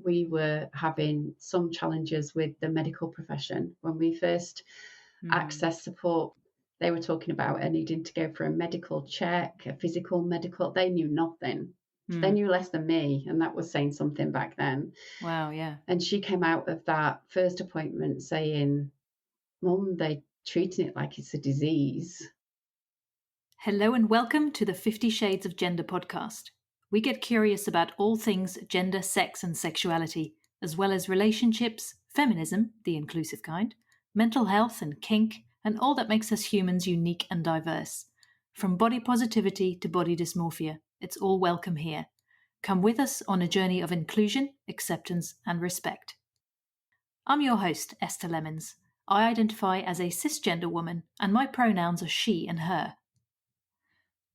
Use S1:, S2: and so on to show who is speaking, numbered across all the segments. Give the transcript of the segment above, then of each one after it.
S1: we were having some challenges with the medical profession. When we first accessed support, they were talking about her needing to go for a medical check, a physical medical. They knew nothing. They knew less than me, and that was saying something back then.
S2: Wow, yeah.
S1: And she came out of that first appointment saying, Mum, they're treating it like it's a disease.
S2: Hello and welcome to the 50 Shades of Gender podcast. We get curious about all things gender, sex and sexuality, as well as relationships, feminism, the inclusive kind, mental health and kink, and all that makes us humans unique and diverse. From body positivity to body dysmorphia, it's all welcome here. Come with us on a journey of inclusion, acceptance and respect. I'm your host, Esther Lemons. I identify as a cisgender woman and my pronouns are she and her.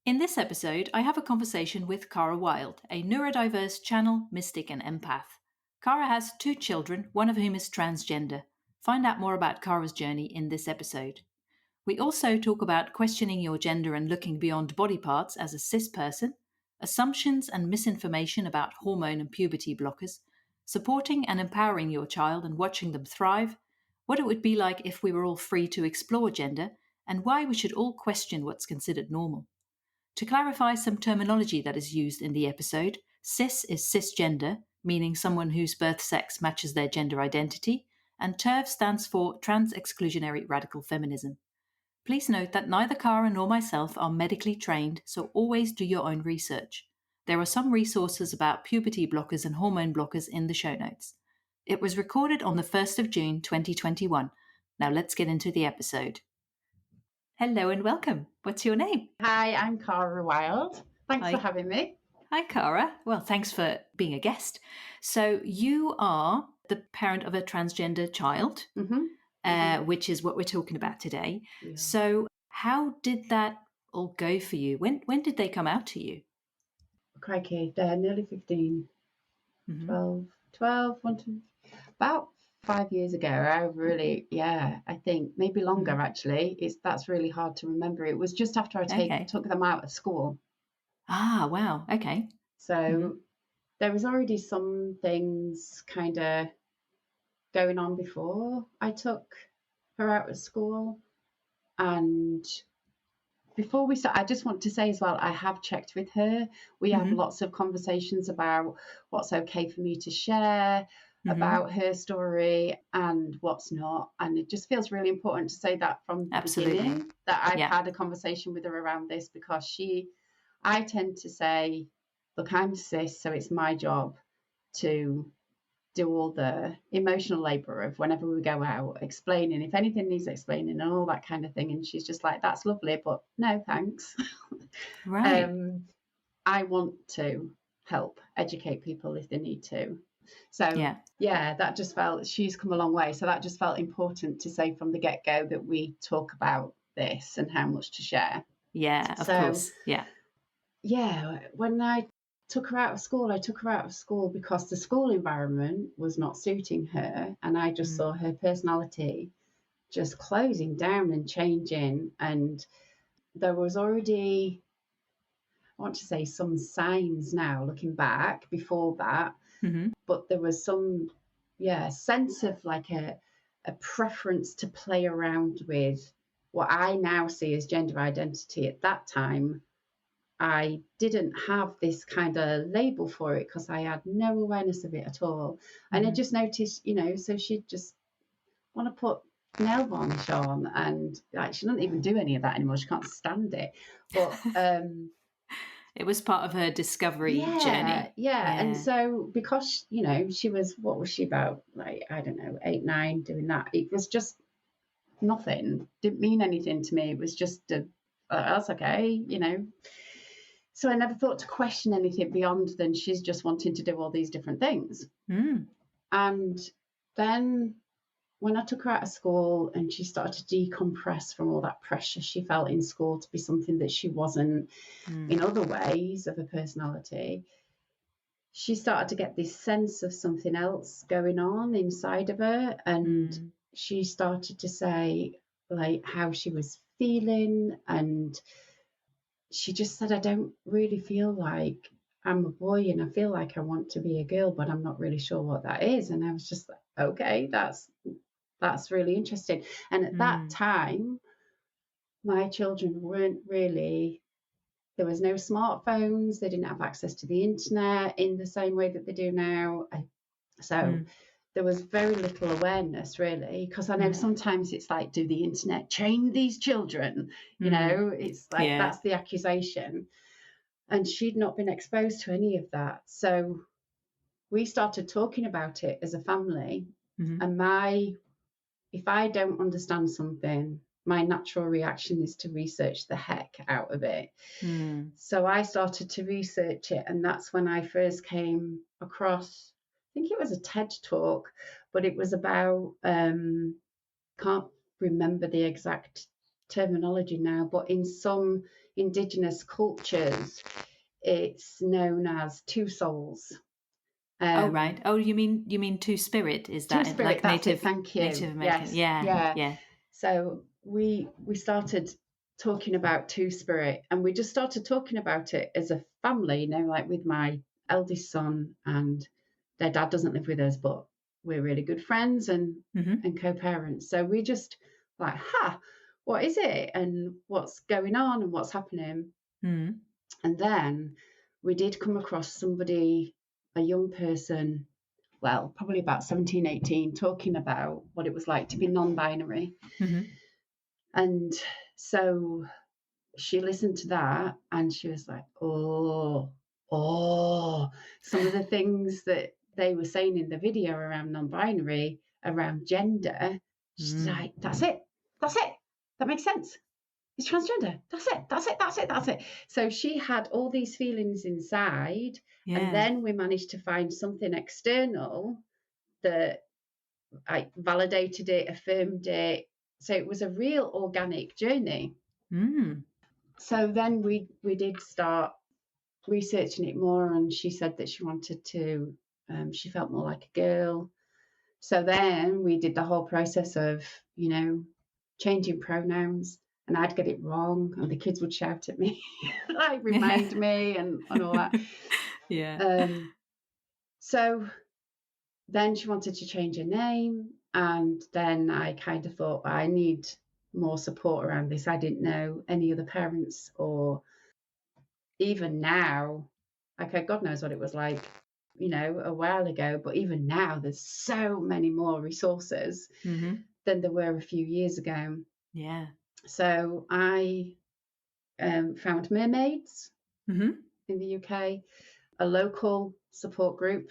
S2: In this episode, I have a conversation with CARA WILDE, a neurodiverse channel, mystic and empath. CARA has 2 children, one of whom is transgender. Find out more about CARA's journey in this episode. We also talk about questioning your gender and looking beyond body parts as a cis person, assumptions and misinformation about hormone and puberty blockers, supporting and empowering your child and watching them thrive, what it would be like if we were all free to explore gender, and why we should all question what's considered normal. To clarify some terminology that is used in the episode, cis is cisgender, meaning someone whose birth sex matches their gender identity, and TERF stands for trans-exclusionary radical feminism. Please note that neither CARA nor myself are medically trained, so always do your own research. There are some resources about puberty blockers and hormone blockers in the show notes. It was recorded on the 1st of June 2021. Now let's get into the episode. Hello and welcome. What's your name?
S1: Hi, I'm CARA WILDE. Thanks
S2: Hi.
S1: for having me.
S2: Hi, CARA. Well, thanks for being a guest. So you are the parent of a transgender child, which is what we're talking about today. Yeah. So how did that all go for you? When did they come out to you?
S1: Crikey, they're nearly 15, 12, about 5 years ago. I think maybe longer actually. That's really hard to remember. It was just after I took them out of school.
S2: Ah, wow. Okay.
S1: So there was already some things kind of going on before I took her out of school. And before we start, I just want to say as well, I have checked with her. We have lots of conversations about what's okay for me to share, about her story and what's not. And it just feels really important to say that from the beginning, that I've had a conversation with her around this, because I tend to say, look, I'm cis, so it's my job to do all the emotional labor of whenever we go out, explaining if anything needs explaining and all that kind of thing. And she's just like, that's lovely, but no thanks.
S2: Right.
S1: I want to help educate people if they need to. So that just felt, she's come a long way. So that just felt important to say from the get-go that we talk about this and how much to share.
S2: Yeah, of course.
S1: Yeah, when I took her out of school because the school environment was not suiting her, and I just saw her personality just closing down and changing. And there was already, I want to say, some signs now looking back before that, but there was some sense of like a preference to play around with what I now see as gender identity. At that time I didn't have this kind of label for it because I had no awareness of it at all. And I just noticed, so she'd just want to put nail varnish on, and like, she doesn't even do any of that anymore. She can't stand it. But
S2: it was part of her discovery journey.
S1: Yeah. And so because, she was, what was she about? Like, I don't know, 8, 9, doing that. It was just nothing. Didn't mean anything to me. It was just that's okay, So I never thought to question anything beyond than she's just wanting to do all these different things. And then when I took her out of school and she started to decompress from all that pressure she felt in school to be something that she wasn't in other ways of her personality, she started to get this sense of something else going on inside of her. And she started to say like how she was feeling, and she just said, I don't really feel like I'm a boy and I feel like I want to be a girl, but I'm not really sure what that is. And I was just like, okay, that's really interesting. And at that time, my children weren't really, there was no smartphones, they didn't have access to the internet in the same way that they do now. So there was very little awareness, really, because I know sometimes it's like, do the internet train these children? You know, it's like that's the accusation. And she'd not been exposed to any of that. So we started talking about it as a family. And if I don't understand something, my natural reaction is to research the heck out of it. So I started to research it, and that's when I first came across, I think it was a TED talk, but it was about, can't remember the exact terminology now, but in some indigenous cultures, it's known as two souls.
S2: Oh, right. Oh, you mean two spirit? Is that
S1: Two-spirit,
S2: like
S1: that's
S2: Native?
S1: it, thank you.
S2: Native American.
S1: Yes.
S2: Yeah.
S1: So we started talking about two-spirit, and we just started talking about it as a family, you know, like with my eldest son, and their dad doesn't live with us, but we're really good friends and co-parents. So we just like, what is it, and what's going on, and what's happening? And then we did come across somebody, a young person, well, probably about 17, 18, talking about what it was like to be non-binary. And so she listened to that and she was like, oh, some of the things that they were saying in the video around non-binary, around gender, she's like, that's it. That makes sense. It's transgender. That's it. So she had all these feelings inside, and then we managed to find something external that I validated it, affirmed it. So it was a real organic journey. So then we did start researching it more, and she said that she wanted to, she felt more like a girl. So then we did the whole process of, you know, changing pronouns, and I'd get it wrong and the kids would shout at me, like remind me and all that. So then she wanted to change her name, and then I kind of thought, I need more support around this. I didn't know any other parents, or even now, like God knows what it was like, you know, a while ago, but even now there's so many more resources than there were a few years ago. So I found Mermaids in the UK, a local support group,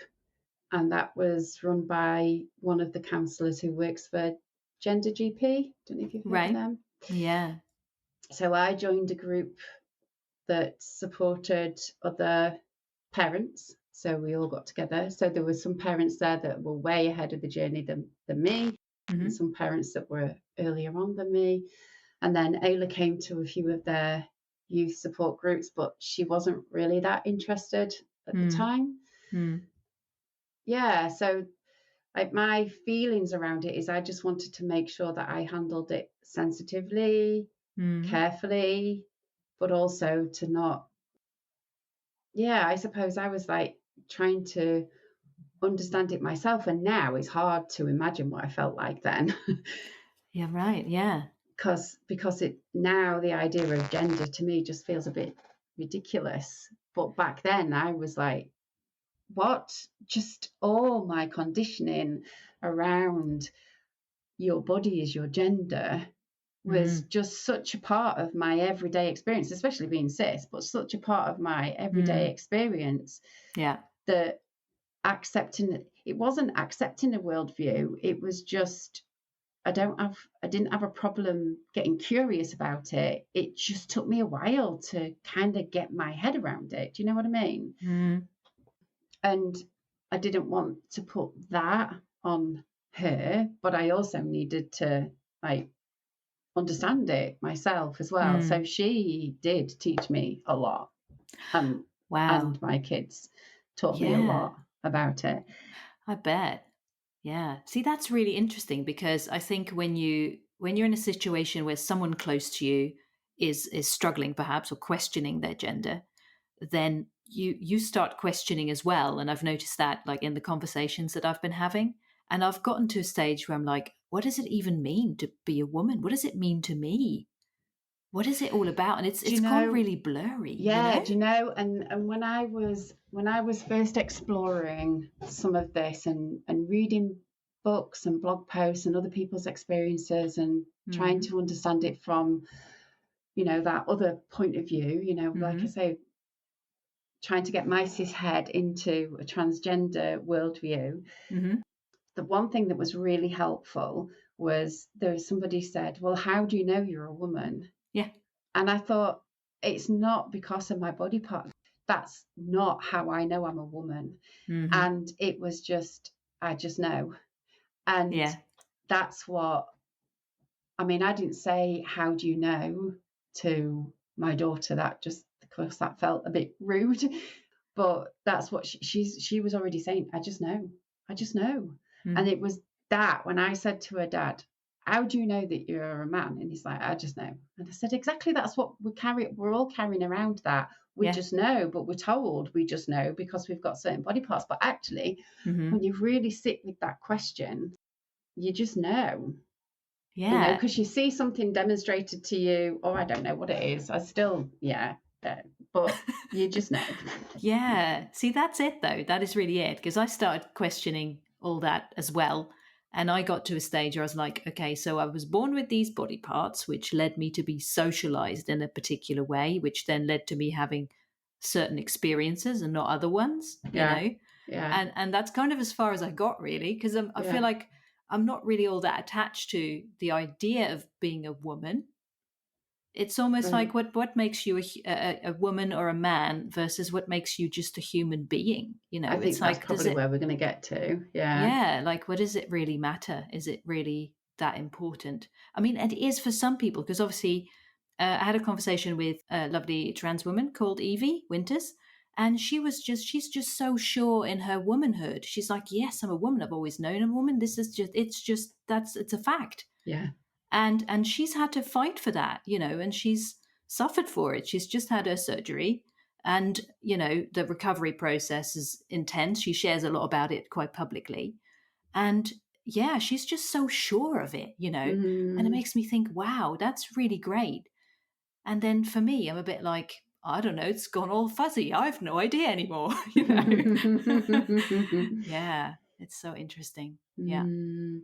S1: and that was run by one of the counsellors who works for Gender GP. Don't know if you've heard of them. So I joined a group that supported other parents. So we all got together. So there were some parents there that were way ahead of the journey than me, and some parents that were earlier on than me. And then Ayla came to a few of their youth support groups, but she wasn't really that interested at the time. So like my feelings around it is I just wanted to make sure that I handled it sensitively, carefully, but also to not, I suppose I was like trying to understand it myself, and now it's hard to imagine what I felt like then. Because it now, the idea of gender to me just feels a bit ridiculous. But back then I was like, what? Just all my conditioning around your body is your gender was just such a part of my everyday experience, especially being cis, but such a part of my everyday experience that it wasn't accepting a worldview. It was just, I didn't have a problem getting curious about it. It just took me a while to kind of get my head around it. Do you know what I mean? And I didn't want to put that on her, but I also needed to like understand it myself as well. So she did teach me a lot. And my kids taught me a lot about it.
S2: I bet. Yeah. See, that's really interesting, because I think when you're in a situation where someone close to you is struggling perhaps, or questioning their gender, then you start questioning as well. And I've noticed that, like, in the conversations that I've been having. And I've gotten to a stage where I'm like, what does it even mean to be a woman? What does it mean to me? What is it all about? And
S1: Do you
S2: it's gone
S1: know?
S2: really blurry,
S1: Yeah, do you know? And when I was first exploring some of this and reading books and blog posts and other people's experiences and trying
S2: Mm-hmm.
S1: to understand it from, that other point of view, like I
S2: Mm-hmm.
S1: say, trying to get my cis head into a transgender worldview,
S2: Mm-hmm.
S1: the one thing that was really helpful was there was somebody said, well, how do you know you're a woman?
S2: Yeah.
S1: And I thought, it's not because of my body part. That's not how I know I'm a woman.
S2: Mm-hmm.
S1: And it was just, I just know. And
S2: Yeah.
S1: that's what, I mean, I didn't say, how do you know, to my daughter. That just, of course, that felt a bit rude. But that's what she was already saying. I just know. I just know. And
S2: Mm-hmm.
S1: it was that when I said to her dad, how do you know that you're a man? And he's like, I just know. And I said, exactly, that's what we're all carrying around, that we
S2: Yeah.
S1: just know, but we're told we just know because we've got certain body parts. But actually,
S2: Mm-hmm.
S1: when you really sit with that question, you just know,
S2: Yeah.
S1: because you see something demonstrated to you, or I don't know what it is. I still, but you just know.
S2: Yeah. See, that's it though. That is really it. Because I started questioning all that as well. And I got to a stage where I was like, okay, so I was born with these body parts, which led me to be socialized in a particular way, which then led to me having certain experiences and not other ones,
S1: Yeah, yeah,
S2: And that's kind of as far as I got, really, because I feel
S1: yeah.
S2: like I'm not really all that attached to the idea of being a woman. It's almost like
S1: Right.
S2: what makes you a woman or a man versus what makes you just a human being.
S1: I
S2: It's
S1: think that's
S2: like, does
S1: probably
S2: it?
S1: where we're going to get to. Yeah,
S2: Yeah, like, what does it really matter? Is it really that important? I mean, it is for some people, because obviously, I had a conversation with a lovely trans woman called Evie Winters, and she's just so sure in her womanhood. She's like, yes, I'm a woman. I've always known I'm a woman. It's a fact.
S1: yeah.
S2: And she's had to fight for that, and she's suffered for it. She's just had her surgery, and the recovery process is intense. She shares a lot about it quite publicly, and yeah, she's just so sure of it, and it
S1: Mm.
S2: makes me think, wow, that's really great. And then for me, I'm a bit like, I don't know, it's gone all fuzzy. I have no idea anymore. Yeah, it's so interesting. Yeah.
S1: Mm.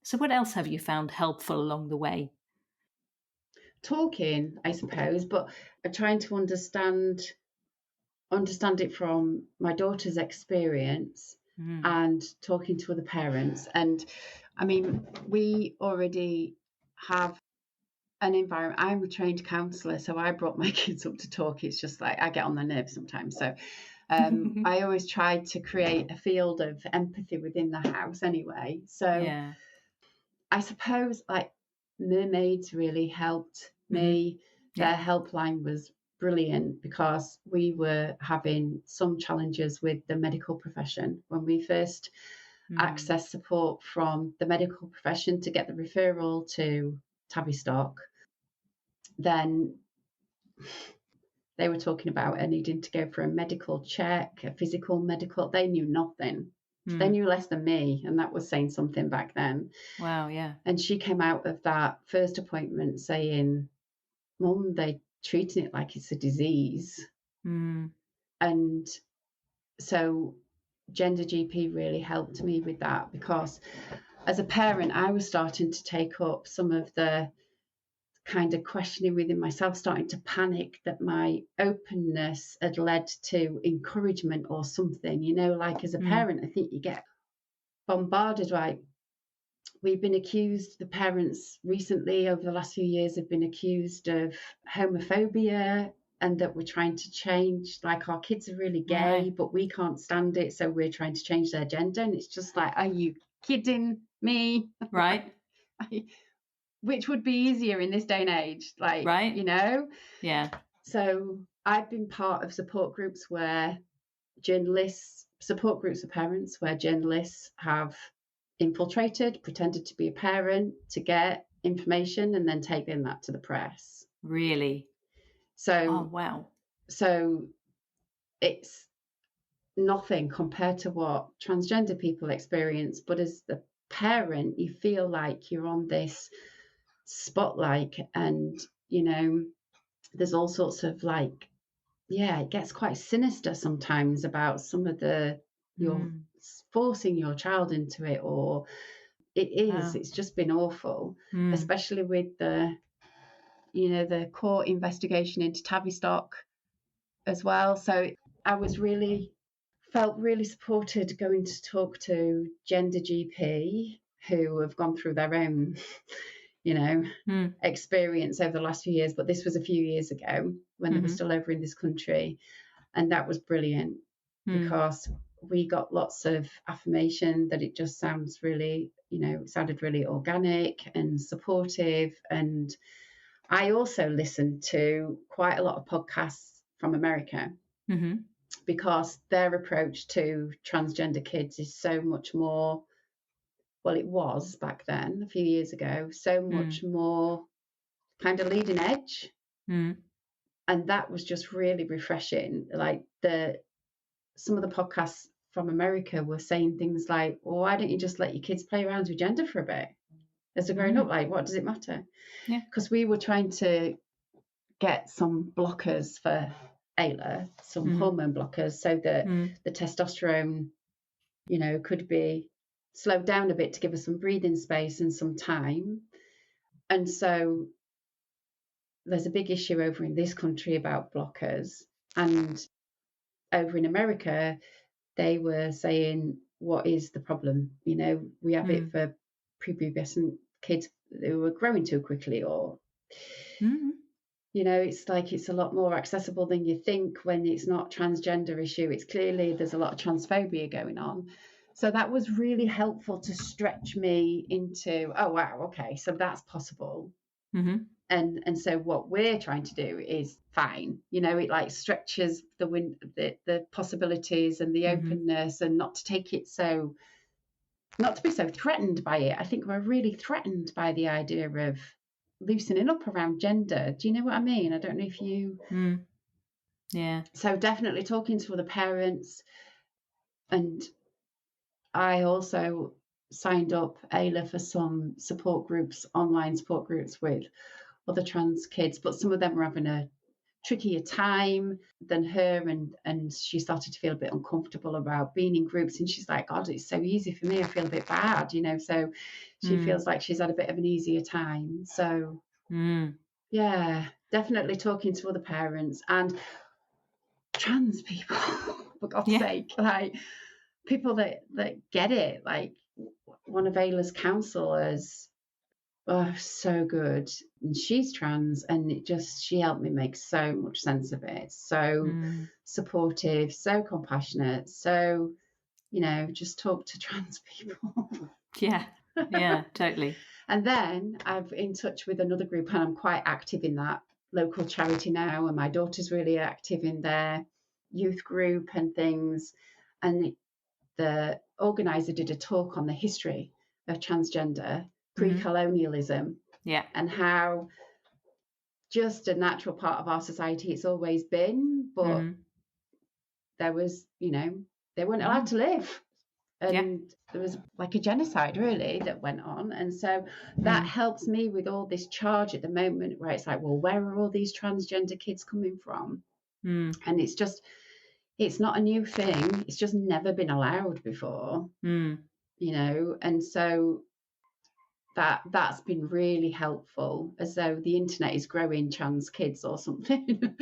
S2: So what else have you found helpful along the way?
S1: Talking, I suppose, but trying to understand it from my daughter's experience
S2: Mm.
S1: and talking to other parents. And I mean, we already have an environment. I'm a trained counsellor, so I brought my kids up to talk. It's just like I get on their nerves sometimes. So I always try to create a field of empathy within the house anyway. So
S2: Yeah.
S1: I suppose like mermaids really helped
S2: Hmm.
S1: me.
S2: Yeah.
S1: Their helpline was brilliant because we were having some challenges with the medical profession when we first
S2: Mm.
S1: accessed support from the medical profession to get the referral to Tavistock. Then they were talking about needing to go for a medical check, a physical medical. They knew nothing. They
S2: Mm.
S1: knew less than me, and that was saying something back then.
S2: Wow. Yeah.
S1: And she came out of that first appointment saying, Mum, they treating it like it's a disease.
S2: Mm.
S1: And so Gender GP really helped me with that because as a parent, I was starting to take up some of the kind of questioning within myself, starting to panic that my openness had led to encouragement or something, like as a
S2: Mm.
S1: parent, I think you get bombarded, right? We've been accused, the parents recently over the last few years have been accused of homophobia and that we're trying to change, like our kids are really gay,
S2: Right.
S1: but we can't stand it. So we're trying to change their gender. And it's just like, are you kidding me?
S2: Right.
S1: Which would be easier in this day and age,
S2: Right. Yeah.
S1: So I've been part of support groups where support groups of parents where journalists have infiltrated, pretended to be a parent to get information and then taken that to the press.
S2: Really. Oh,
S1: So,
S2: wow.
S1: so it's nothing compared to what transgender people experience. But as the parent, you feel like you're on this spotlight, and there's all sorts of it gets quite sinister sometimes about some of you're forcing your child into it, or it's just been awful, especially with the court investigation into Tavistock as well. So I felt really supported going to talk to gender GP who have gone through their own experience over the last few years. But this was a few years ago when they were still over in this country. And that was brilliant because we got lots of affirmation that it just sounds really, it sounded really organic and supportive. And I also listened to quite a lot of podcasts from America because their approach to transgender kids is so much more, well, it was back then, a few years ago, so much more kind of leading edge. And that was just really refreshing. Like some of the podcasts from America were saying things like, well, why don't you just let your kids play around with gender for a bit as they're growing up? Like, what does it matter?
S2: Yeah.
S1: Because we were trying to get some blockers for Ayla, some hormone blockers, so that the testosterone, could be slowed down a bit to give us some breathing space and some time. And so there's a big issue over in this country about blockers. And over in America, they were saying, what is the problem? We have it for prepubescent kids who are growing too quickly, or it's like it's a lot more accessible than you think when it's not transgender issue. It's clearly there's a lot of transphobia going on. So that was really helpful to stretch me into, oh wow, okay, so that's possible. And so what we're trying to do is fine. It like stretches the possibilities and the openness, and not to be so threatened by it. I think we're really threatened by the idea of loosening up around gender. Do you know what I mean? I don't know if you...
S2: Yeah.
S1: So definitely talking to other parents. And I also signed up, Ayla, for some support groups, online support groups with other trans kids, but some of them were having a trickier time than her, and she started to feel a bit uncomfortable about being in groups, and she's like, God, it's so easy for me, I feel a bit bad, so she feels like she's had a bit of an easier time. So yeah, definitely talking to other parents and trans people for God's sake, like people that get it. Like one of Ayla's counselors, so good, and she's trans, and she helped me make so much sense of it. So supportive, so compassionate, so just talk to trans people.
S2: yeah totally.
S1: And then I'm in touch with another group, and I'm quite active in that local charity now, and my daughter's really active in their youth group and things. And the organizer did a talk on the history of transgender pre-colonialism, and how just a natural part of our society it's always been, but there was, they weren't allowed to live, and there was like a genocide really that went on. And so that helps me with all this charge at the moment, where it's like, well, where are all these transgender kids coming from? And it's not a new thing, it's just never been allowed before, and so that's been really helpful, as though the internet is growing trans kids or something.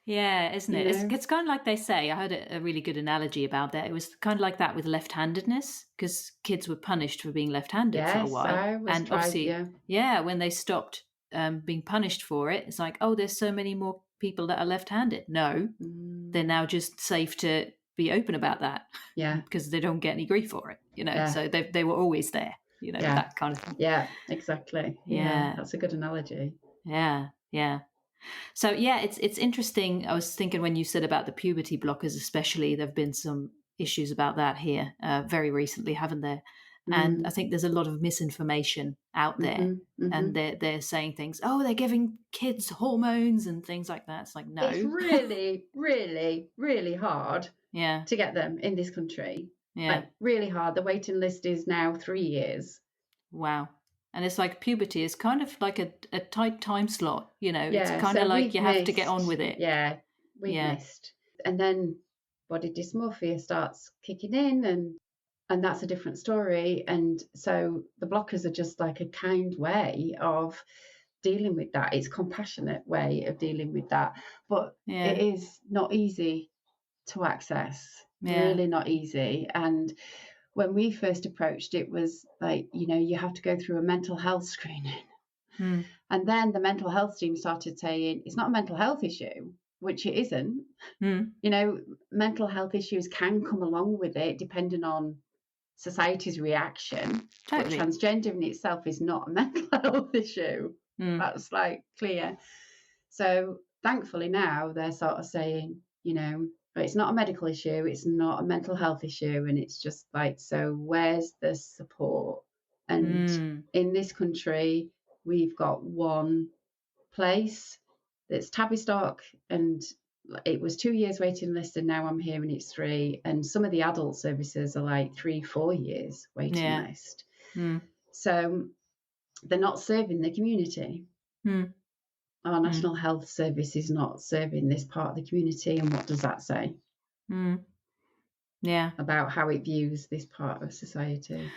S2: Yeah, isn't it? It's kind of like they say, I heard a really good analogy about that. It was kind of like that with left-handedness, because kids were punished for being left-handed for a while. And obviously, when they stopped being punished for it, it's like, oh, there's so many more people that are left-handed. No, they're now just safe to be open about that.
S1: Yeah.
S2: Because they don't get any grief for it, so they were always there, that kind of thing.
S1: Yeah, exactly.
S2: Yeah.
S1: That's a good analogy.
S2: Yeah. So it's interesting. I was thinking when you said about the puberty blockers, especially, there have been some issues about that here very recently, haven't there? And I think there's a lot of misinformation out there. And they're saying things, oh, they're giving kids hormones and things like that. It's like, no.
S1: It's really, really, really hard
S2: Yeah.
S1: to get them in this country.
S2: Yeah.
S1: Like, really hard. The waiting list is now 3 years.
S2: Wow. And it's like puberty is kind of like a tight time slot, you know.
S1: Yeah,
S2: it's kind of
S1: so
S2: like
S1: we've
S2: you have to get on with it.
S1: Yeah, we've missed. And then body dysmorphia starts kicking in, and that's a different story. And so the blockers are just like a kind way of dealing with that. It's a compassionate way of dealing with that. But it is not easy to access. Really not easy. And when we first approached, it was like, you know, you have to go through a mental health screening. And then the mental health team started saying it's not a mental health issue, which it isn't. You know, mental health issues can come along with it depending on society's reaction.
S2: Totally.
S1: But transgender in itself is not a mental health issue. That's like clear. So thankfully now they're sort of saying, you know, it's not a medical issue, it's not a mental health issue, and it's just like, so where's the support? And in this country, we've got one place that's Tavistock, and it was 2 years waiting list, and now I'm hearing it's 3. And some of the adult services are like 3-4 years waiting list. So they're not serving the community. Our National Health Service is not serving this part of the community. And what does that say?
S2: Yeah.
S1: About how it views this part of society.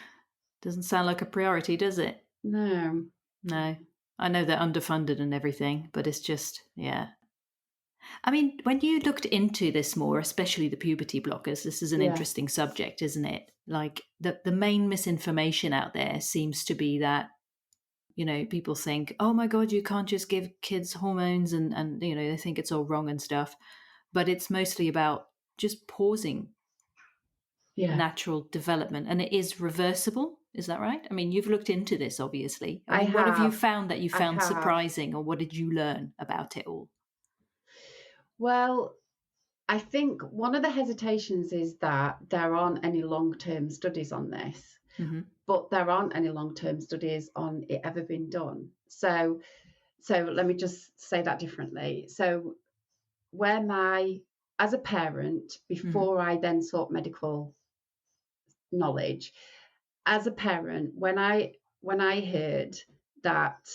S2: Doesn't sound like a priority, does it?
S1: No.
S2: No. I know they're underfunded and everything, but it's just, I mean, when you looked into this more, especially the puberty blockers, this is an interesting subject, isn't it? Like the main misinformation out there seems to be that, you know, people think, oh my God, you can't just give kids hormones and you know, they think it's all wrong and stuff. But it's mostly about just pausing natural development. And it is reversible. Is that right? I mean, you've looked into this, obviously. I mean, what have you found that you found surprising, or what did you learn about it all?
S1: Well, I think one of the hesitations is that there aren't any long-term studies on this. But there aren't any long-term studies on it ever been done. So let me just say that differently. So as a parent, before I then sought medical knowledge, as a parent, when I heard that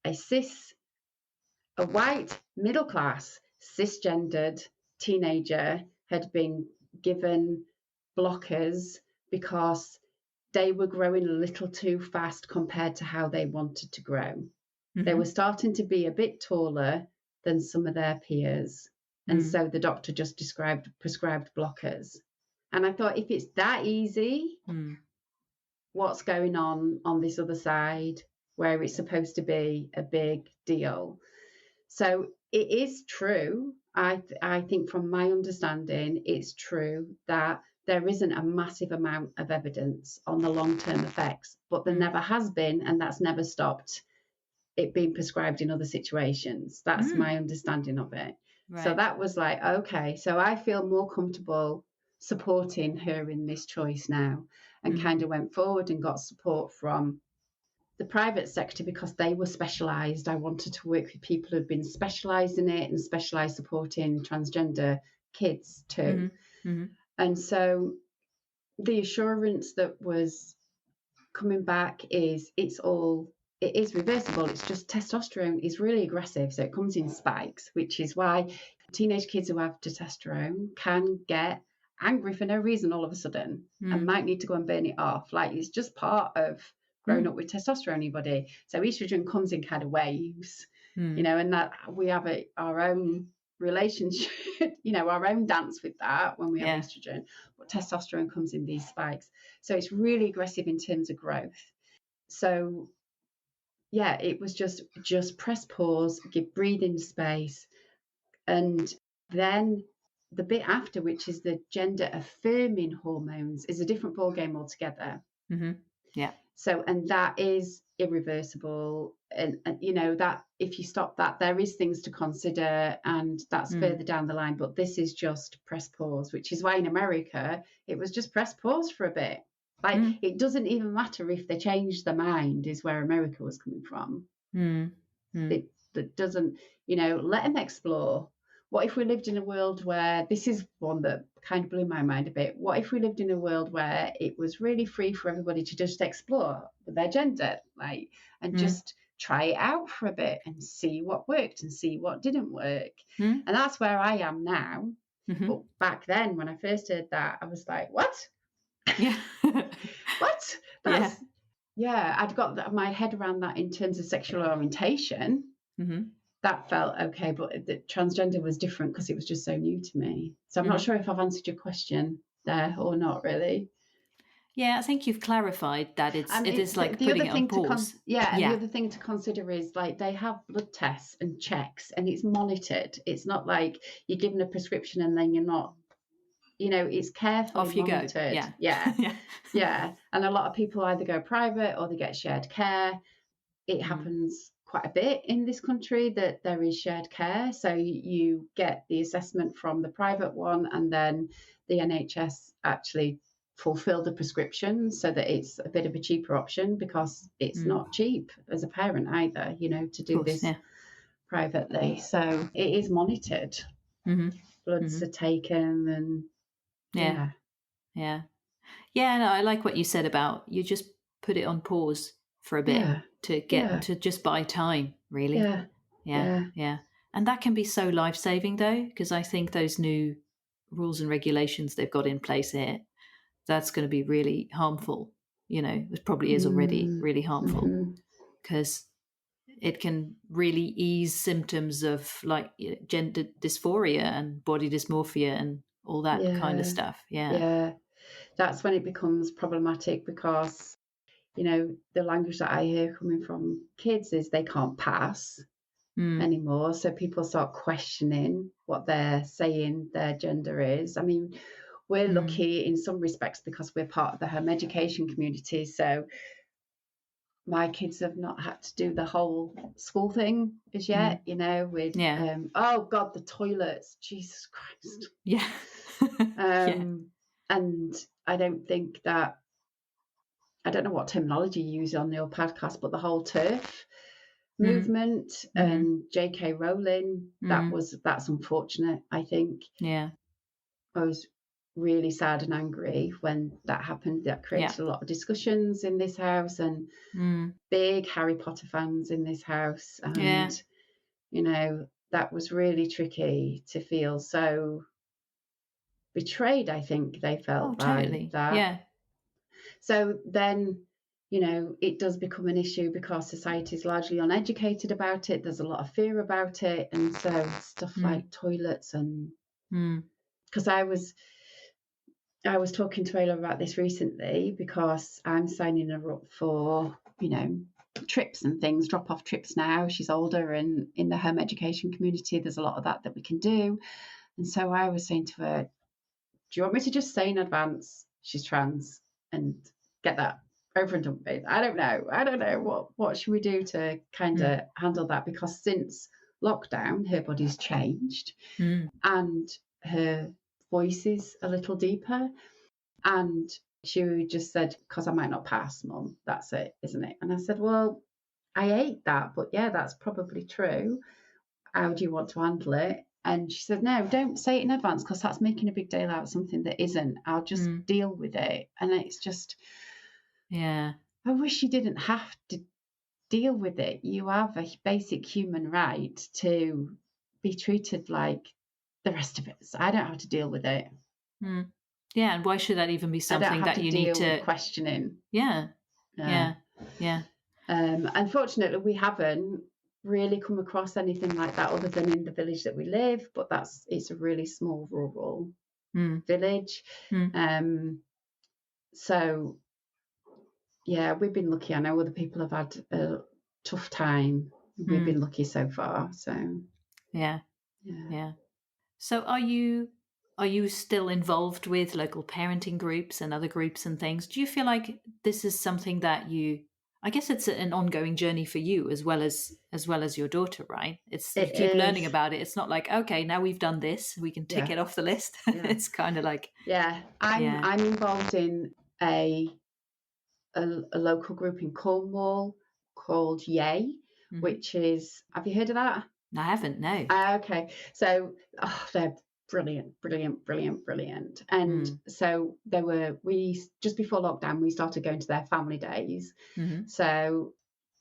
S1: a white, middle-class, cisgendered teenager had been given blockers because they were growing a little too fast compared to how they wanted to grow. They were starting to be a bit taller than some of their peers. And so the doctor just prescribed blockers. And I thought, if it's that easy, what's going on this other side where it's supposed to be a big deal? So it is true. I think from my understanding, it's true that there isn't a massive amount of evidence on the long-term effects, but there never has been, and that's never stopped it being prescribed in other situations. That's my understanding of it. Right. So that was like, okay, so I feel more comfortable supporting her in this choice now, and kind of went forward and got support from the private sector because they were specialised. I wanted to work with people who've been specialised in it and specialised supporting transgender kids too. And so the assurance that was coming back is it is reversible. It's just testosterone is really aggressive. So it comes in spikes, which is why teenage kids who have testosterone can get angry for no reason all of a sudden and might need to go and burn it off. Like, it's just part of growing up with testosterone in your body. So estrogen comes in kind of waves, you know, and that we have our own relationship, you know, our own dance with that when we have estrogen, but testosterone comes in these spikes. So it's really aggressive in terms of growth. So yeah, it was just press pause, give breathing space. And then the bit after, which is the gender affirming hormones, is a different ballgame altogether.
S2: Yeah.
S1: So, and that is irreversible. And, you know, that if you stop that, there is things to consider, and that's further down the line. But this is just press pause, which is why in America, it was just press pause for a bit. Like, it doesn't even matter if they change their mind, is where America was coming from. It doesn't, let them explore. What if we lived in a world where, this is one that kind of blew my mind a bit, what if we lived in a world where it was really free for everybody to just explore their gender, like, and just try it out for a bit and see what worked and see what didn't work. And that's where I am now. But back then, when I first heard that, I was like, what?
S2: Yeah.
S1: What? I'd got my head around that in terms of sexual orientation. That felt okay, but the transgender was different because it was just so new to me. So I'm not sure if I've answered your question there or not, really.
S2: Yeah, I think you've clarified that it is like putting it on pause.
S1: And the other thing to consider is, like, they have blood tests and checks, and it's monitored. It's not like you're given a prescription and then you're not, it's carefully
S2: off you
S1: monitored.
S2: Go. Yeah.
S1: And a lot of people either go private or they get shared care. It happens quite a bit in this country that there is shared care. So you get the assessment from the private one, and then the NHS actually fulfill the prescription so that it's a bit of a cheaper option, because it's not cheap as a parent either, to do this privately. So it is monitored. Bloods are taken, and
S2: yeah. No, I like what you said about you just put it on pause for a bit to just buy time, really. Yeah. And that can be so life-saving, though, because I think those new rules and regulations they've got in place here, that's going to be really harmful. It probably is already really harmful, because it can really ease symptoms of, like, gender dysphoria and body dysmorphia and all that kind of stuff.
S1: Yeah. That's when it becomes problematic, because, the language that I hear coming from kids is they can't pass anymore. So people start questioning what they're saying their gender is. I mean, we're lucky in some respects because we're part of the home education community. So my kids have not had to do the whole school thing as yet, with, oh God, the toilets, Jesus Christ.
S2: Yeah.
S1: And I don't think that, I don't know what terminology you use on your podcast, but the whole TERF movement and J.K. Rowling, that's unfortunate, I think.
S2: Yeah.
S1: I was really sad and angry when that happened. That created a lot of discussions in this house, and big Harry Potter fans in this house. And, that was really tricky to feel so betrayed, I think they felt by that.
S2: Yeah.
S1: So then, it does become an issue because society is largely uneducated about it. There's a lot of fear about it. And so stuff like toilets, and because I was talking to Ayla about this recently, because I'm signing her up for, trips and things, drop-off trips now. She's older, and in the home education community, there's a lot of that we can do. And so I was saying to her, do you want me to just say in advance she's trans and get that over and done with? I don't know. What should we do to kind of handle that? Because since lockdown, her body's changed and her voice is a little deeper. And she just said, because I might not pass, Mum, that's it, isn't it? And I said, well, I hate that, but yeah, that's probably true. How do you want to handle it? And she said, no, don't say it in advance, because that's making a big deal out of something that isn't. I'll just deal with it. And it's just, I wish you didn't have to deal with it. You have a basic human right to be treated like the rest of us. I don't have to deal with it.
S2: Yeah, and why should that even be something that you need to
S1: questioning?
S2: Yeah.
S1: Unfortunately, we haven't really come across anything like that other than in the village that we live, but it's a really small rural village. So yeah, we've been lucky. I know other people have had a tough time. We've been lucky so far. So
S2: yeah. So are you still involved with local parenting groups and other groups and things? Do you feel like this is something that I guess it's an ongoing journey for you as well as your daughter, right? You keep learning about it. It's not like, okay, now we've done this, we can tick it off the list. It's kind of like,
S1: I'm involved in a a local group in Cornwall called Yay, which is, have you heard of that?
S2: I haven't, no.
S1: Okay. So they're brilliant. And so just before lockdown, we started going to their family days. So,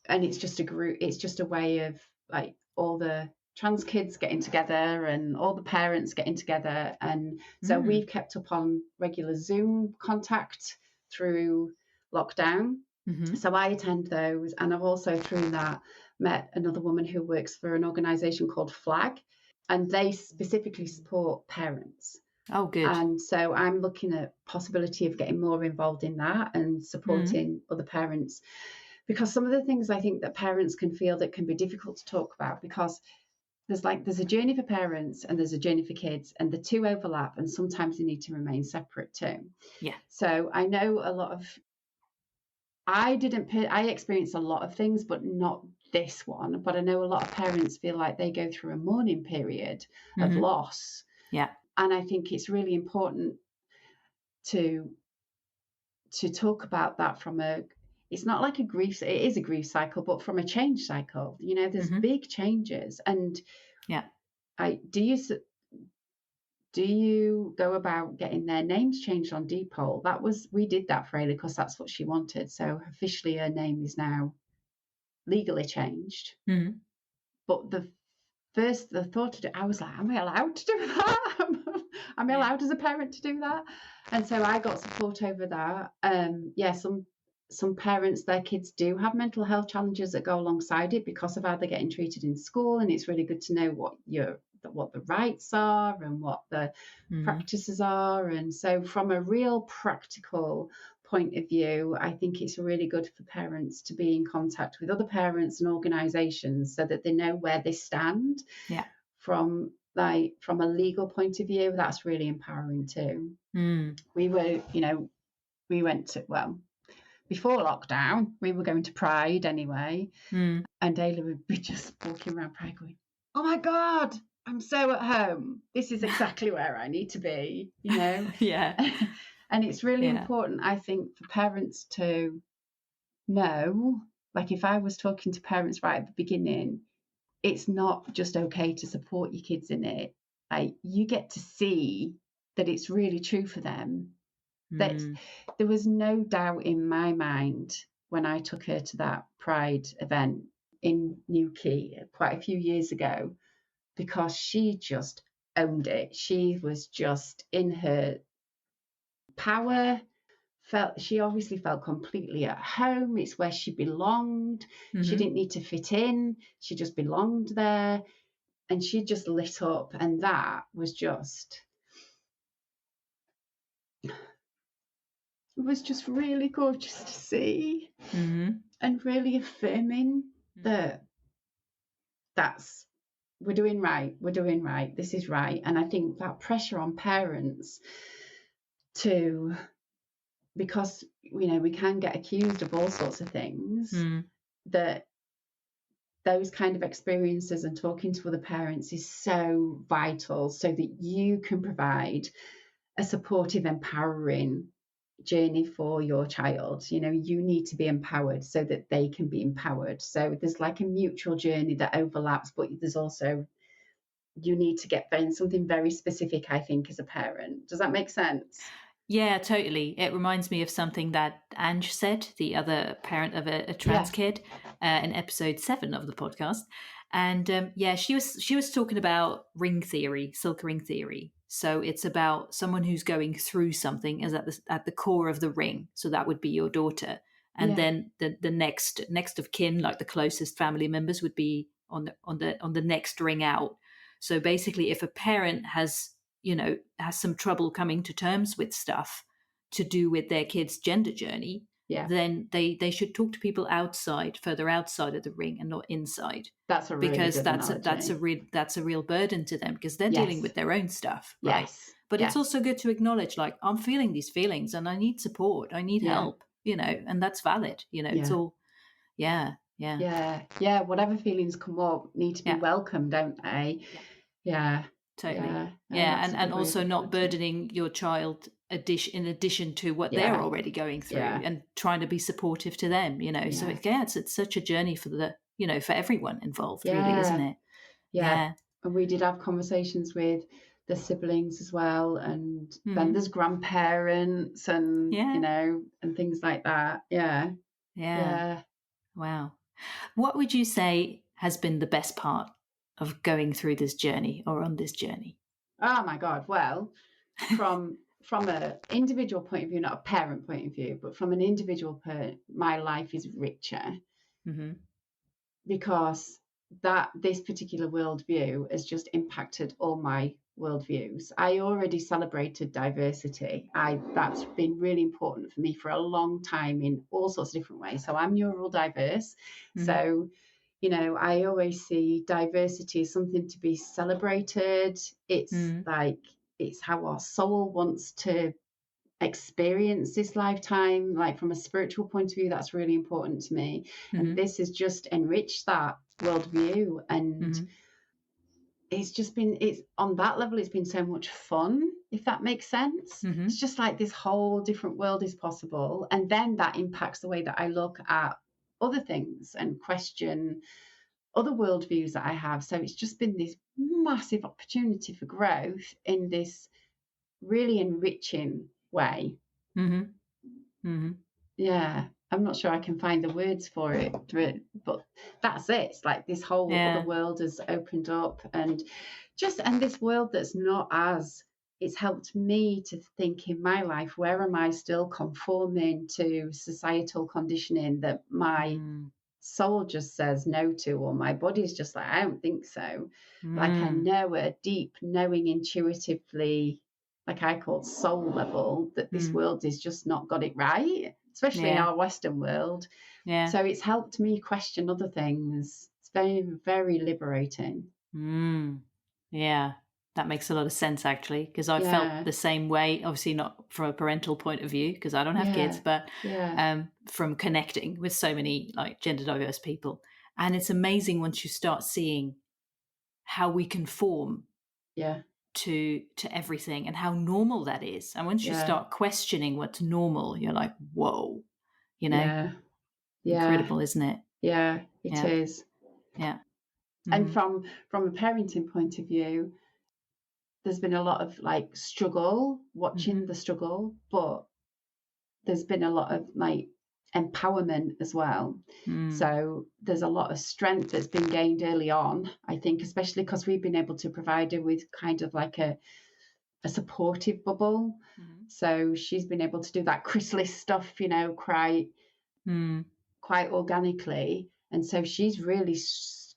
S1: and it's just a group, it's just a way of like all the trans kids getting together and all the parents getting together. And so we've kept up on regular Zoom contact through lockdown. So I attend those, and I've also through that met another woman who works for an organisation called Flag, and they specifically support parents.
S2: Oh, good.
S1: And so I'm looking at possibility of getting more involved in that and supporting other parents, because some of the things I think that parents can feel that can be difficult to talk about, because there's a journey for parents and there's a journey for kids, and the two overlap, and sometimes they need to remain separate too.
S2: Yeah.
S1: So I know a lot of, I experienced a lot of things, but not this one. But I know a lot of parents feel like they go through a mourning period of loss.
S2: Yeah.
S1: And I think it's really important to talk about that from it's not like a grief, it is a grief cycle, but from a change cycle. You know, there's big changes. And do you go about getting their names changed on Depol? We did that for Ailey because that's what she wanted. So officially her name is now legally changed. But the thought of it, I was like, am I allowed to do that? Am I allowed as a parent to do that? And so I got support over that. Some parents, their kids do have mental health challenges that go alongside it because of how they're getting treated in school. And it's really good to know what the rights are and what the practices are. And so from a real practical point of view, I think it's really good for parents to be in contact with other parents and organisations so that they know where they stand.
S2: Yeah.
S1: From a legal point of view, that's really empowering too. We went to, before lockdown, we were going to Pride anyway. And Ayla would be just walking around Pride going, oh my God, I'm so at home. This is exactly where I need to be, you know?
S2: Yeah.
S1: And it's really important, I think, for parents to know, like if I was talking to parents right at the beginning, it's not just okay to support your kids in it. Like you get to see that it's really true for them. That there was no doubt in my mind when I took her to that Pride event in Newquay quite a few years ago, because she just owned it. She was just in her power. She obviously felt completely at home. It's where she belonged. She didn't need to fit in. She just belonged there. And she just lit up. And that was just, it was just really gorgeous to see. And really affirming that we're doing right, this is right. And I think that pressure on parents because we can get accused of all sorts of things, that those kind of experiences and talking to other parents is so vital, so that you can provide a supportive, empowering journey for your child. You need to be empowered so that they can be empowered. So there's like a mutual journey that overlaps, but there's also, you need to get something very specific, I think, as a parent. Does that make sense?
S2: Yeah, totally. It reminds me of something that Ange said, the other parent of a trans kid, in episode 7 of the podcast. And she was talking about ring theory, silk ring theory. So it's about someone who's going through something is at the core of the ring. So that would be your daughter. And then the next of kin, like the closest family members, would be on the next ring out. So basically, if a parent has some trouble coming to terms with stuff to do with their kid's gender journey, then they should talk to people further outside of the ring and not inside.
S1: That's a really
S2: because
S1: good
S2: that's a real burden to them, because they're dealing with their own stuff, right?
S1: Yes.
S2: But it's also good to acknowledge, like, I'm feeling these feelings and I need support, I need help, and that's valid. It's all,
S1: whatever feelings come up need to be welcomed, don't they? Yeah.
S2: Totally.
S1: Yeah,
S2: Yeah.
S1: that's a
S2: And
S1: good way of
S2: also
S1: looking
S2: not
S1: at it.
S2: burdening your child in addition to what they're
S1: Yeah,
S2: already going through,
S1: yeah,
S2: and trying to be supportive to them, So
S1: yeah,
S2: it's such a journey for for everyone involved, really, isn't
S1: yeah,
S2: it?
S1: yeah.
S2: Yeah.
S1: And we did have conversations with the siblings as well, and then
S2: Hmm.
S1: there's grandparents, and
S2: Yeah.
S1: and things like that. Yeah,
S2: Yeah.
S1: yeah.
S2: Wow. What would you say has been the best part of going through this journey or on this journey?
S1: Oh my God. Well, from a individual point of view, not a parent point of view, but from an individual my life is richer
S2: Hmm.
S1: because this particular worldview has just impacted all my worldviews. I already celebrated diversity. That's been really important for me for a long time in all sorts of different ways. So I'm neurodiverse.
S2: Hmm.
S1: So I always see diversity as something to be celebrated. It's
S2: Hmm.
S1: like it's how our soul wants to experience this lifetime. Like from a spiritual point of view, that's really important to me. And
S2: Hmm.
S1: this has just enriched that worldview. And
S2: Hmm.
S1: it's on that level, it's been so much fun, if that makes sense.
S2: Hmm.
S1: It's just like this whole different world is possible. And then that impacts the way that I look at other things and question other worldviews that I have. So it's just been this massive opportunity for growth in this really enriching way.
S2: Hmm. Hmm.
S1: Yeah, I'm not sure I can find the words for it, but that's it. It's like this whole other
S2: Yeah.
S1: world has opened up, and this world that's not as it's helped me to think in my life, where am I still conforming to societal conditioning that my
S2: Mm.
S1: soul just says no to, or my body's just like, I don't think so. Like I
S2: Mm.
S1: know a deep knowing intuitively, like I call soul level, that this
S2: Mm.
S1: world is just not got it right, especially in
S2: Yeah.
S1: our Western world.
S2: Yeah.
S1: So it's helped me question other things. It's very, very liberating.
S2: Mm. Yeah. That makes a lot of sense, actually, because I felt
S1: Yeah,
S2: the same way. Obviously, not from a parental point of view, because I don't have kids,
S1: yeah,
S2: but
S1: yeah,
S2: from connecting with so many like gender diverse people. And it's amazing once you start seeing how we conform
S1: yeah,
S2: to everything and how normal that is. And once you
S1: yeah,
S2: start questioning what's normal, you're like, whoa, you know,
S1: yeah, yeah,
S2: incredible, isn't it?
S1: yeah, it
S2: Yeah.
S1: is.
S2: Yeah.
S1: And
S2: Mm-hmm.
S1: from a parenting point of view, there's been a lot of like struggle,
S2: Mm-hmm.
S1: watching the struggle, but there's been a lot of like empowerment as well.
S2: Mm.
S1: So there's a lot of strength that's been gained early on, I think, especially because we've been able to provide her with kind of like a supportive bubble.
S2: Mm-hmm.
S1: So she's been able to do that chrysalis stuff,
S2: Mm.
S1: quite organically. And so she's really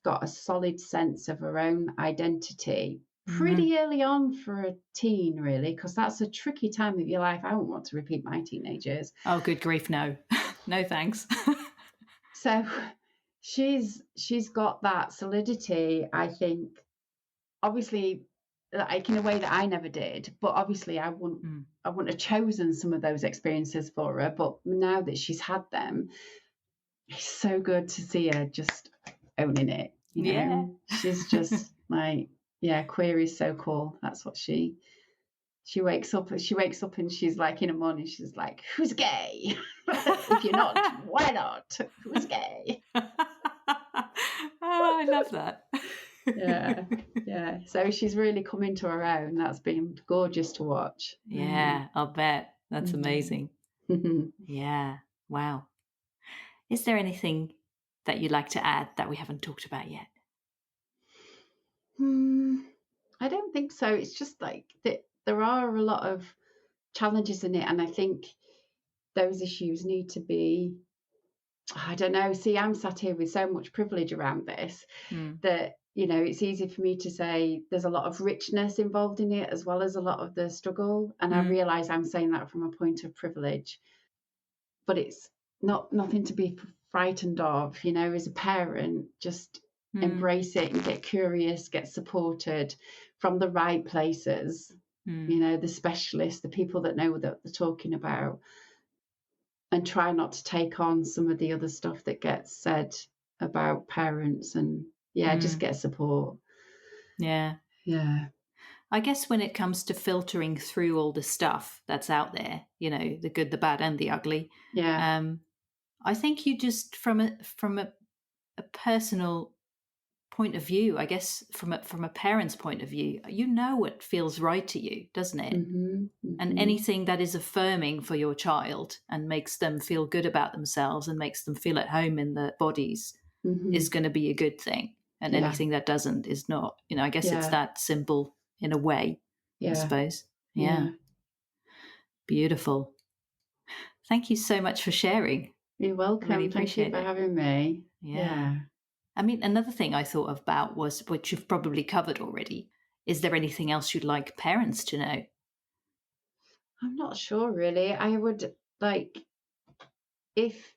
S1: got a solid sense of her own identity
S2: Mm-hmm.
S1: pretty early on for a teen, really, because that's a tricky time of your life. I wouldn't want to repeat my teenage years.
S2: Oh, good grief, no. No thanks.
S1: So she's got that solidity, I think, obviously, like in a way that I never did, but obviously
S2: Mm.
S1: I wouldn't have chosen some of those experiences for her. But now that she's had them, it's so good to see her just owning it.
S2: Yeah.
S1: She's just like, yeah, queer is so cool. That's what she wakes up. She wakes up and she's like in the morning. She's like, "Who's gay? If you're not, why not? Who's gay?"
S2: Oh, I love that.
S1: Yeah, yeah. So she's really come into her own. That's been gorgeous to watch.
S2: Yeah, I'll bet. That's
S1: Mm.
S2: amazing. Yeah. Wow. Is there anything that you'd like to add that we haven't talked about yet?
S1: I don't think so. It's just like there are a lot of challenges in it, and I think those issues need to be. I don't know. See, I'm sat here with so much privilege around this
S2: Mm.
S1: that it's easy for me to say there's a lot of richness involved in it as well as a lot of the struggle, and I
S2: Mm.
S1: realize I'm saying that from a point of privilege, but it's nothing to be frightened of. As a parent, just
S2: Mm.
S1: embrace it and get curious, get supported from the right places.
S2: Mm.
S1: The specialists, the people that know what they're talking about, and try not to take on some of the other stuff that gets said about parents, and just
S2: Mm.
S1: get support.
S2: Yeah.
S1: Yeah.
S2: I guess when it comes to filtering through all the stuff that's out there, the good, the bad, and the ugly,
S1: Yeah.
S2: I think you just from a personal point of view, I guess from a parent's point of view, what feels right to you, doesn't it?
S1: Mm-hmm.
S2: And
S1: Mm-hmm.
S2: anything that is affirming for your child and makes them feel good about themselves and makes them feel at home in their bodies
S1: Mm-hmm.
S2: is going to be a good thing. And
S1: Yeah.
S2: anything that doesn't is not. I guess it's
S1: Yeah.
S2: that simple in a way, I
S1: Yeah.
S2: suppose. Yeah.
S1: Yeah.
S2: Beautiful. Thank you so much for sharing.
S1: You're
S2: I really
S1: welcome. Thank you
S2: appreciate
S1: for
S2: it.
S1: having me.
S2: Yeah.
S1: Yeah.
S2: I mean, another thing I thought about was, which you've probably covered already, is there anything else you'd like parents to know?
S1: I'm not sure really. I would like if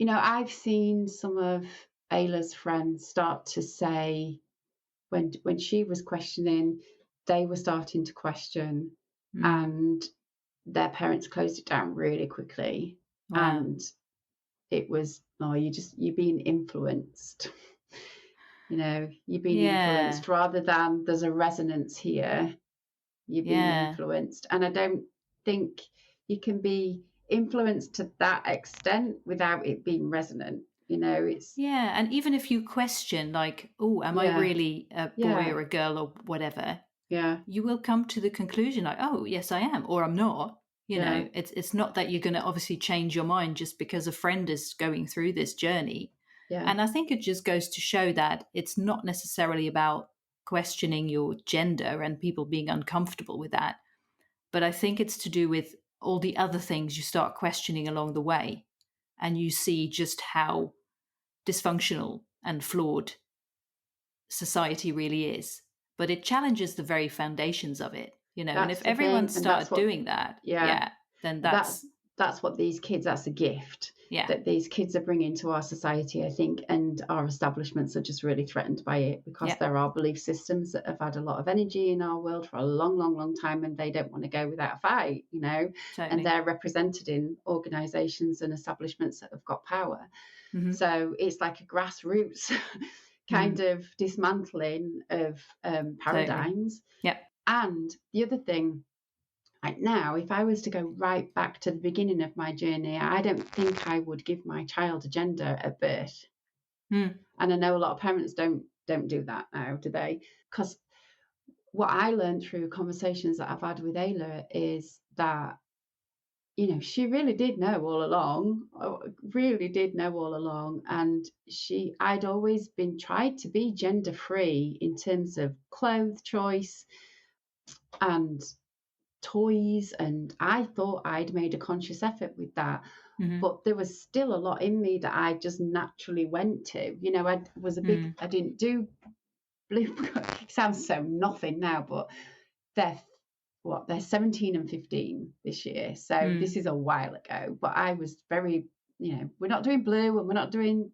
S1: I've seen some of Ayla's friends start to say when she was questioning, they were starting to question,
S2: Mm.
S1: and their parents closed it down really quickly.
S2: Wow.
S1: And it was, oh, you're being influenced. You're being
S2: Yeah.
S1: influenced rather than there's a resonance here. You're being
S2: Yeah.
S1: influenced. And I don't think you can be influenced to that extent without it being resonant. It's,
S2: Yeah. And even if you question, like, oh, am I
S1: yeah,
S2: really a boy
S1: yeah,
S2: or a girl or whatever,
S1: yeah,
S2: you will come to the conclusion, like, oh, yes, I am, or I'm not.
S1: yeah,
S2: It's not that you're going to obviously change your mind just because a friend is going through this journey.
S1: yeah.
S2: And I think it just goes to show that it's not necessarily about questioning your gender and people being uncomfortable with that. But I think it's to do with all the other things you start questioning along the way. And you see just how dysfunctional and flawed society really is. But it challenges the very foundations of it, and
S1: That's
S2: if
S1: the
S2: everyone
S1: thing. And that's
S2: started
S1: what,
S2: doing that,
S1: yeah,
S2: yeah, then
S1: that
S2: that's,
S1: that's what these kids, that's a gift
S2: yeah,
S1: that these kids are bringing to our society, I think, and our establishments are just really threatened by it because
S2: yeah,
S1: there are belief systems that have had a lot of energy in our world for a long, long, long time, and they don't want to go without a fight, and
S2: totally.
S1: they're represented in organizations and establishments that have got power.
S2: Mm-hmm.
S1: So it's like a grassroots kind
S2: Mm,
S1: of dismantling of
S2: totally.
S1: paradigms.
S2: Yeah.
S1: And the other thing, like now, if I was to go right back to the beginning of my journey, I don't think I would give my child a gender at birth.
S2: Mm,
S1: And I know a lot of parents don't do that now, do they? Because what I learned through conversations that I've had with Ayla is that she really did know all along, really did know all along. And I'd always been tried to be gender free in terms of clothes choice and toys. And I thought I'd made a conscious effort with that.
S2: mm-hmm.
S1: But there was still a lot in me that I just naturally went to. I didn't do blue. It sounds so nothing now, but they're 17 and 15 this year. So this is a while ago. But I was very, we're not doing blue, and we're not doing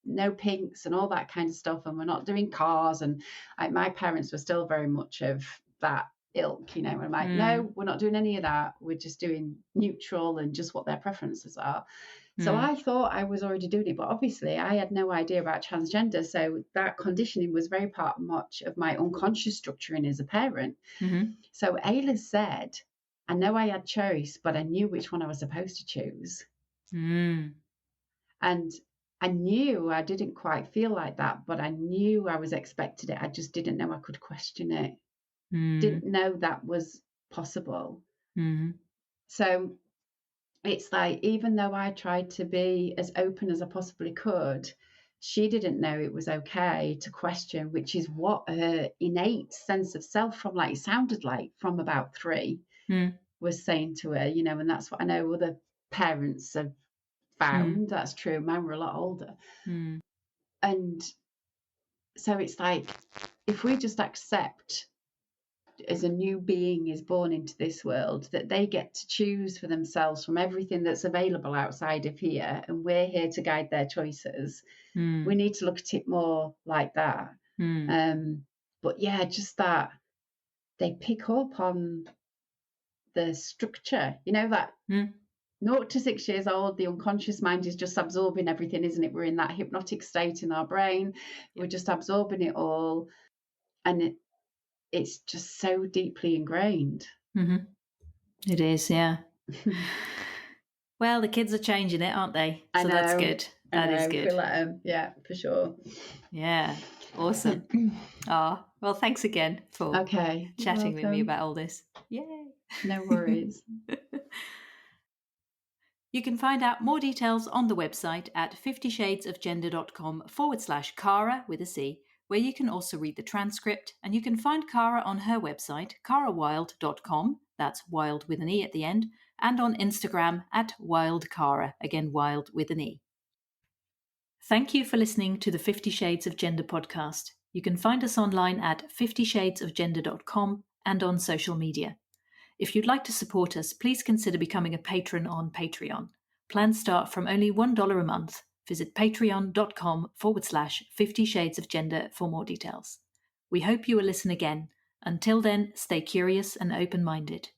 S1: no pinks and all that kind of stuff. And we're not doing cars. And my parents were still very much of that ilk, and I'm like, no, we're not doing any of that. We're just doing neutral and just what their preferences are. So I thought I was already doing it, but obviously I had no idea about transgender. So that conditioning was very much of my unconscious structuring as a parent.
S2: Mm-hmm.
S1: So Ayla said, I know I had choice, but I knew which one I was supposed to choose.
S2: Mm.
S1: And I knew I didn't quite feel like that, but I knew I was expected it. I just didn't know I could question it. Didn't know that was possible.
S2: Mm-hmm.
S1: So it's like, even though I tried to be as open as I possibly could, she didn't know it was okay to question, which is what her innate sense of self it sounded like from about 3 was saying to her, and that's what I know other parents have found. That's true. Mine were a lot older. And so it's like, if we just accept as a new being is born into this world, that they get to choose for themselves from everything that's available outside of here, and we're here to guide their choices. We need to look at it more like that. But yeah, just that they pick up on the structure, that 0 to 6 years old, the unconscious mind is just absorbing everything, isn't it? We're in that hypnotic state in our brain. We're just absorbing it all. And it's just so deeply ingrained.
S2: Mm-hmm. It is, yeah. Well, the kids are changing it, aren't they? So that's good. That is good.
S1: We'll let them. Yeah, for sure.
S2: Yeah, awesome. Well, thanks again for chatting with me about all this. Yay!
S1: No worries.
S2: You can find out more details on the website at 50shadesofgender.com/Cara with a C, where you can also read the transcript, and you can find Cara on her website, carawilde.com, that's wild with an E at the end, and on Instagram at wildcara, again wild with an E. Thank you for listening to the 50 Shades of Gender podcast. You can find us online at 50shadesofgender.com and on social media. If you'd like to support us, please consider becoming a patron on Patreon. Plans start from only $1 a month. Visit patreon.com/50 Shades of Gender for more details. We hope you will listen again. Until then, stay curious and open-minded.